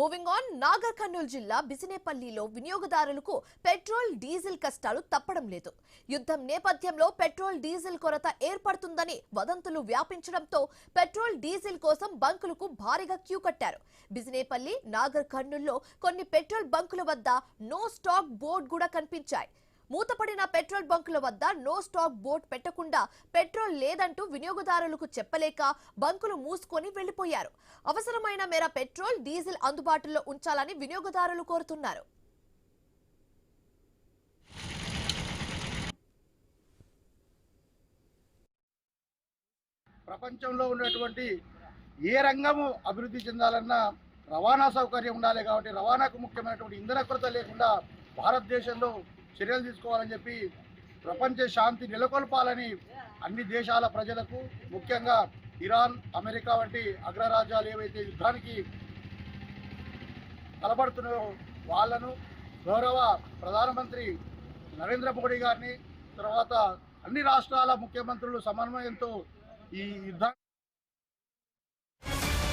Moving on, Nagar Kurnool జిల్లా బిజినేపల్లిలో వినియోగదారులకు petrol diesel కష్టాలు తప్పడం లేదు. యుద్ధం నేపథ్యంలో పెట్రోల్ డీజిల్ కొరత ఏర్పడుతుందని వదంతులు వ్యాపించడంతో పెట్రోల్ డీజిల్ కోసం బంకులకు భారీగా క్యూ కట్టారు. బిజినేపల్లి, నాగర్ కర్నూల్లో కొన్ని పెట్రోల్ బంకుల వద్ద నో స్టాక్ బోర్డు కూడా కనిపించాయి. మూతపడిన పెట్రోల్ బంకుల వద్ద నో స్టాక్ బోర్డు పెట్టకుండా పెట్రోల్ లేదంటూ వినియోగదారులకు చెప్పలేక బంకులు మూసుకొని వెళ్లిపోయారు. అవసరమైన మేర పెట్రోల్, డీజిల్ అందుబాటులో ఉంచాలని వినియోగదారులు కోరుతున్నారు. ప్రపంచంలో ఉన్నటువంటి ఏ రంగము అభివృద్ధి చెందాలన్నా రవాణా సౌకర్యం ఉండాలి. కాబట్టి రవాణాకు ముఖ్యమైనటువంటి ఇంధన కొరత లేకుండా భారతదేశంలో చర్యలు తీసుకోవాలని చెప్పి ప్రపంచ శాంతి నెలకొల్పాలని అన్ని దేశాల ప్రజలకు, ముఖ్యంగా ఇరాన్, అమెరికా వంటి అగ్రరాజ్యాలు ఏవైతే యుద్ధానికి తలపడుతున్నారో వాళ్లను గౌరవ ప్రధానమంత్రి నరేంద్ర మోడీ గారిని, తర్వాత అన్ని రాష్ట్రాల ముఖ్యమంత్రులు సమన్వయంతో ఈ యుద్ధం